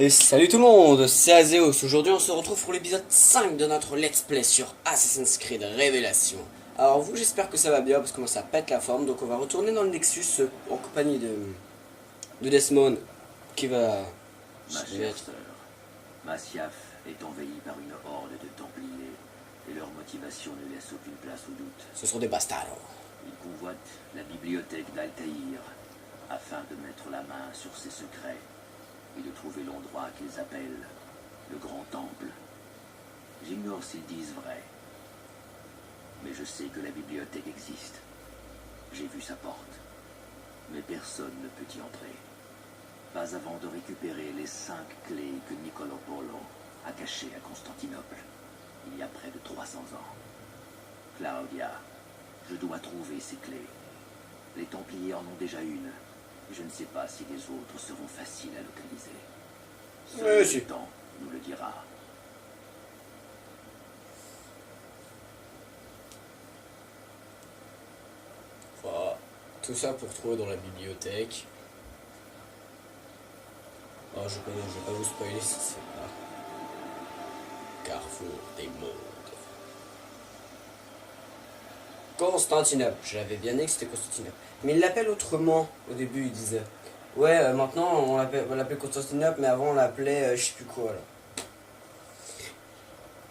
Et salut tout le monde, c'est Azéos. Aujourd'hui on se retrouve pour l'épisode 5 de notre let's play sur Assassin's Creed Révélation. Alors vous, j'espère que ça va bien parce que moi ça pète la forme. Donc on va retourner dans le Nexus en compagnie de Desmond qui va... Ma chère sœur, Masyaf est envahie par une horde de Templiers et leur motivation ne laisse aucune place au doute. Ce sont des bastards. Ils convoitent la bibliothèque d'Altaïr afin de mettre la main sur ses secrets et de trouver l'endroit qu'ils appellent le Grand Temple. J'ignore s'ils disent vrai, mais je sais que la bibliothèque existe. J'ai vu sa porte, mais personne ne peut y entrer. Pas avant de récupérer les 5 clés que Niccolò Polo a cachées à Constantinople, il y a près de 300 ans. Claudia, je dois trouver ces clés. Les Templiers en ont déjà une. Je ne sais pas si les autres seront faciles à localiser. Seul le temps nous le dira. Voilà. Tout ça pour trouver dans la bibliothèque. Oh, je vais pas vous spoiler si c'est pas. Carrefour des mondes. Constantinople. Je l'avais bien dit que c'était Constantinople. Mais il l'appelle autrement. Au début, il disait. Ouais, maintenant on l'appelle Constantinople, mais avant on l'appelait je sais plus quoi là.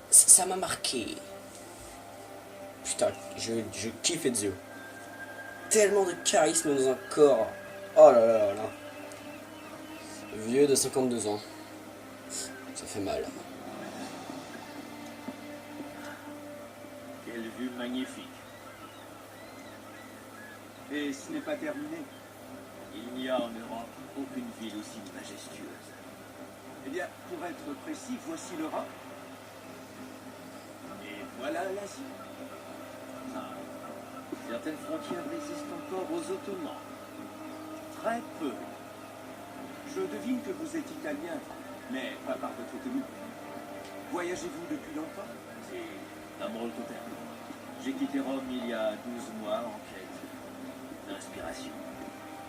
Ça m'a marqué. Putain, je kiffe Ezio. Tellement de charisme dans un corps. Oh là là là là. Vieux de 52 ans. Ça fait mal. Quelle vue magnifique. Et ce n'est pas terminé. Il n'y a en Europe aucune ville aussi majestueuse. Eh bien, pour être précis, voici l'Europe. Et voilà l'Asie. Certaines frontières résistent encore aux Ottomans. Très peu. Je devine que vous êtes italien, mais pas par votre tenue. Voyagez-vous depuis longtemps? C'est un molto tempo. J'ai quitté Rome il y a 12 mois en quête d'inspiration.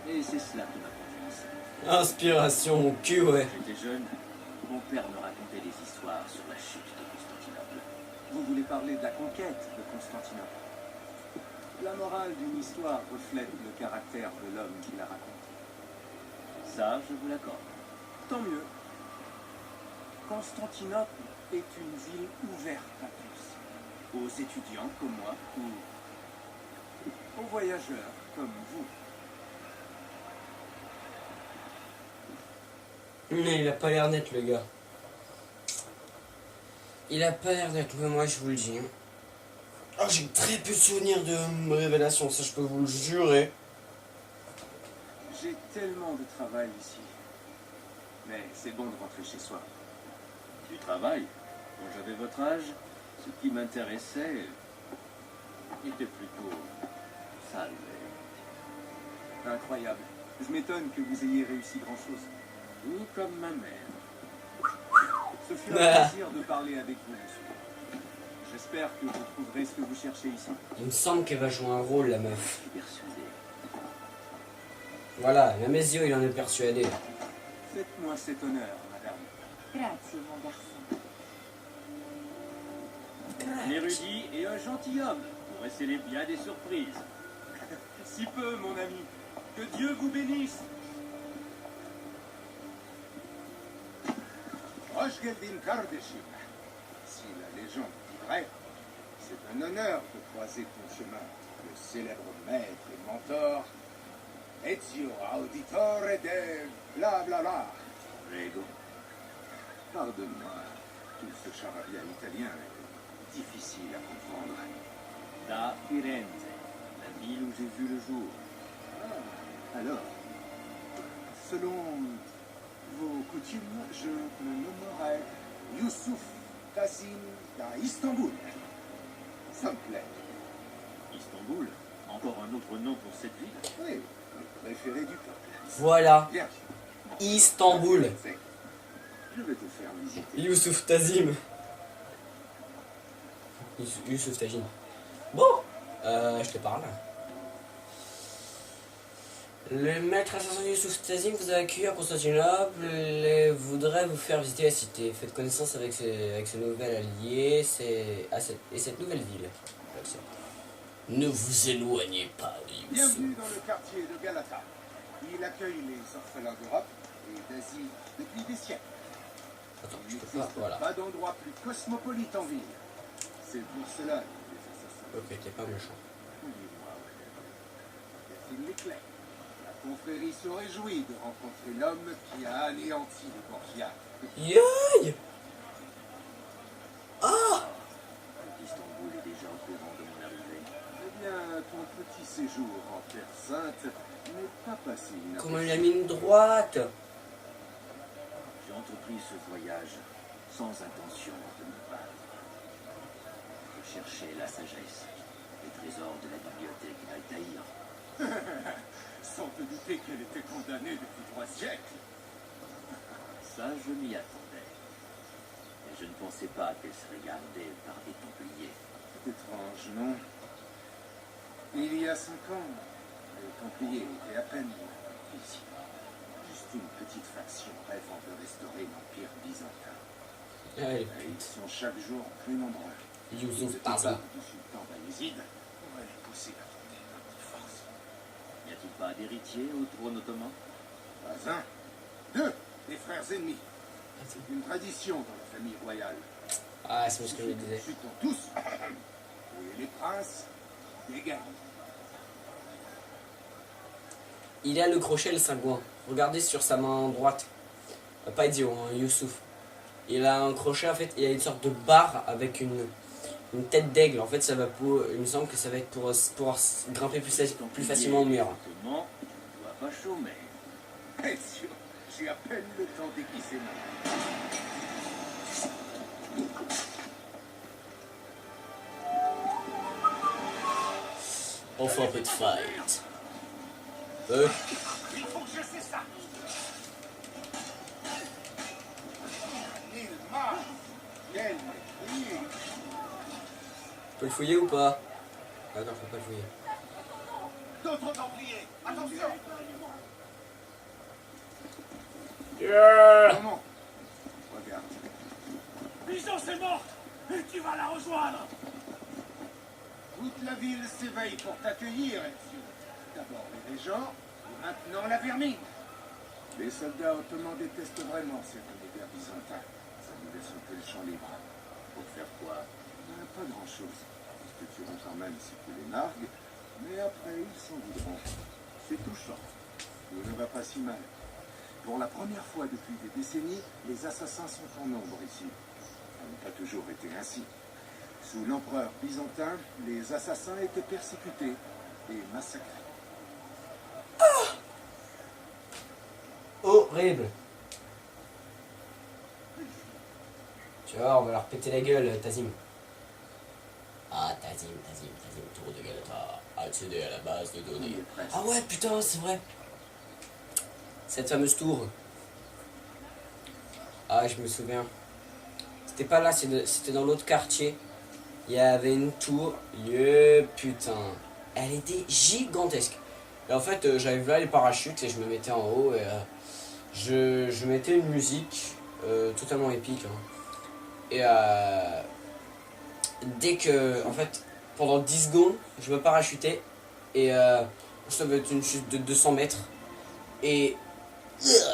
Et c'est cela qui m'a convaincu. Inspiration, mon cul, ouais. J'étais jeune, mon père me racontait des histoires sur la chute de Constantinople. Vous voulez parler de la conquête de Constantinople. La morale d'une histoire reflète le caractère de l'homme qui la raconte. Ça, je vous l'accorde. Tant mieux. Constantinople est une ville ouverte à tous. Aux étudiants comme moi ou aux voyageurs comme vous. Mais il a pas l'air net, le gars. Il a pas l'air d'être moi, je vous le dis. Oh, j'ai très peu de souvenirs de révélation, ça je peux vous le jurer. J'ai tellement de travail ici. Mais c'est bon de rentrer chez soi. Du travail. Quand j'avais votre âge, ce qui m'intéressait était plutôt sale. Incroyable. Je m'étonne que vous ayez réussi grand-chose. Tout comme ma mère. Ce fut un plaisir de parler avec vous, monsieur. J'espère que vous trouverez ce que vous cherchez ici. Il me semble qu'elle va jouer un rôle, la Je meuf. suis persuadé. Voilà, même Ezio, il en est persuadé. Faites-moi cet honneur, madame. Grazie, mon garçon. Un érudit et un gentilhomme pourraient sceller bien des surprises. Si peu, mon ami. Que Dieu vous bénisse. Rochgeldin Kardashim. Si la légende dit vrai, c'est un honneur de croiser ton chemin, le célèbre maître et mentor, Ezio Auditore de blablabla. Prego. Pardonne-moi, tout ce charabia italien est difficile à comprendre. Da Firenze, la ville où j'ai vu le jour. Ah, alors, selon vos coutumes, je me nommerai Youssouf Kazim d'Istanbul. Ça me plaît. Istanbul, encore un autre nom pour cette ville. Oui, le préféré du peuple. Voilà, Bien, Istanbul. je vais te faire visiter. Youssouf Tazim. Youssouf Tazim. Bon, je te parle. Le maître assassin Youssouf Tazim vous a accueilli à Constantinople et voudrait vous faire visiter la cité. Faites connaissance avec ce nouvel allié et cette nouvelle ville. Ne vous éloignez pas de Youssouf. Bienvenue dans le quartier de Galata. Il accueille les orphelins d'Europe et d'Asie depuis des siècles. Attends, Il je peux n'existe pas, voilà. pas d'endroit plus cosmopolite en ville. C'est pour cela que les assassins... Ok, t'es pas méchant. Oubliez-moi, il l'éclair. La confrérie se réjouit de rencontrer l'homme qui a anéanti les Borgia. Yaï. Ah. Istanbul est déjà au courant de mon arrivée. Eh bien, ton petit séjour en Terre Sainte n'est pas passé inaperçu. Comment il a mis une droite? J'ai entrepris ce voyage sans intention de me battre. Je cherchais la sagesse, les trésors de la bibliothèque d'Altaïr. Sans te douter qu'elle était condamnée depuis 3 siècles. Ça, je m'y attendais. Mais je ne pensais pas qu'elle serait gardée par des Templiers. C'est étrange, non? Il y a 5 ans, les Templiers étaient à peine ici. Juste une petite faction rêvant de restaurer l'Empire byzantin. Allez, Et ils sont chaque jour plus nombreux. Youssouf Le Tazim. du sultan Bayezid pourrait les pousser à tenter notre force. N'y a-t-il pas d'héritier au trône ottoman? Pas un, 2, des frères ennemis. C'est une tradition dans la famille royale. Ah, c'est ce que je disais. Chutons tous. Et les princes dégagnent. Il a le crochet le cingouin. Regardez sur sa main droite. Pas idiot, hein, Youssouf. Il a un crochet, en fait, il a une sorte de barre avec une tête d'aigle. En fait, ça va pour. Il me semble que ça va être pour pouvoir grimper plus facilement au mur. Ottoman, tu dois pas chômer. Bien sûr, j'ai à peine le temps d'aiguiser ma main. On fait un peu de fight. Il faut que je sais ça. Il marche. Quel mépris. Je peux le fouiller ou pas? Ah non, je peux pas le fouiller. D'autres Templiers. Attention. Non, non. Regarde. Byzance est morte. Et tu vas la rejoindre. Toute la ville s'éveille pour t'accueillir, Ezio. D'abord les régents, et maintenant la vermine. Les soldats ottomans détestent vraiment cet univers byzantin. Ça nous laisse un peu le champ libre. Pour faire quoi? Pas grand-chose. Ils te tueront quand même si tu les nargues, mais après ils s'en voudront. C'est touchant. Tout ne va pas si mal. Pour la première fois depuis des décennies, les assassins sont en nombre ici. Ça n'a pas toujours été ainsi. Sous l'empereur byzantin, les assassins étaient persécutés et massacrés. Horrible. Tu vois, on va leur péter la gueule, Tazim. Ah, Tazim, tour de Galata. Accéder à la base de données. Ah ouais, putain, c'est vrai. Cette fameuse tour. Ah, je me souviens. C'était pas là, c'était dans l'autre quartier. Il y avait une tour. Putain. Elle était gigantesque. Et en fait, j'avais là les parachutes et je me mettais en haut et je mettais une musique totalement épique. Hein. Et dès que, en fait, pendant 10 secondes, je me parachutais et ça devait être une chute de 200 mètres. Et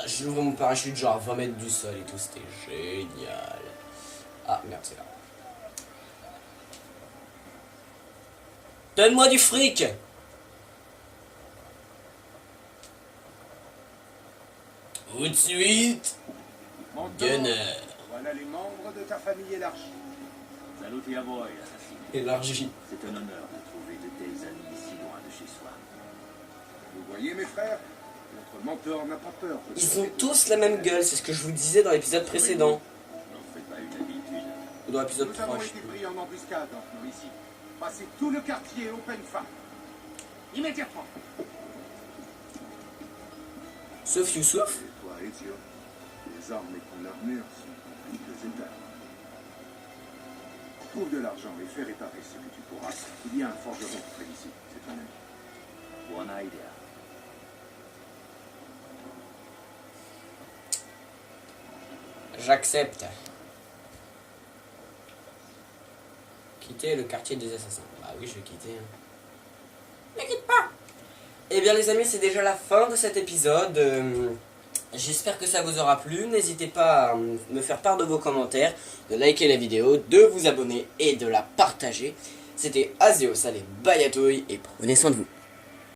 j'ouvrais mon parachute genre à 20 mètres du sol et tout, c'était génial. Ah merde, c'est là. Donne-moi du fric! Tout de suite, Mentor, Gunner. voilà les membres de ta famille élargie. Salut à voi, assassine. Élargi. C'est un honneur de trouver de tels amis si loin de chez soi. Vous voyez mes frères, notre mentor n'a pas peur. de Ils se ont révéler. tous la même gueule, c'est ce que je vous disais dans l'épisode précédent. N'en fais pas une habitude. Ou dans l'épisode Nous 3, avons je sais été plus. pris en embuscade entre nous ici. Passez tout le quartier au peine fin. Immédiatement. Sauf Youssouf. Et toi, Ezio, les armes et ton armure sont en hideux état. Trouve de l'argent et fais réparer ce que tu pourras. Il y a un forgeron près d'ici, c'est ton ami. Buona idea. J'accepte. Quitter le quartier des assassins. Bah oui, je vais quitter. Hein. Ne quitte pas. Eh bien les amis, c'est déjà la fin de cet épisode. J'espère que ça vous aura plu. N'hésitez pas à me faire part de vos commentaires, de liker la vidéo, de vous abonner et de la partager. C'était Azéos, allez, bye à tous et prenez soin de vous.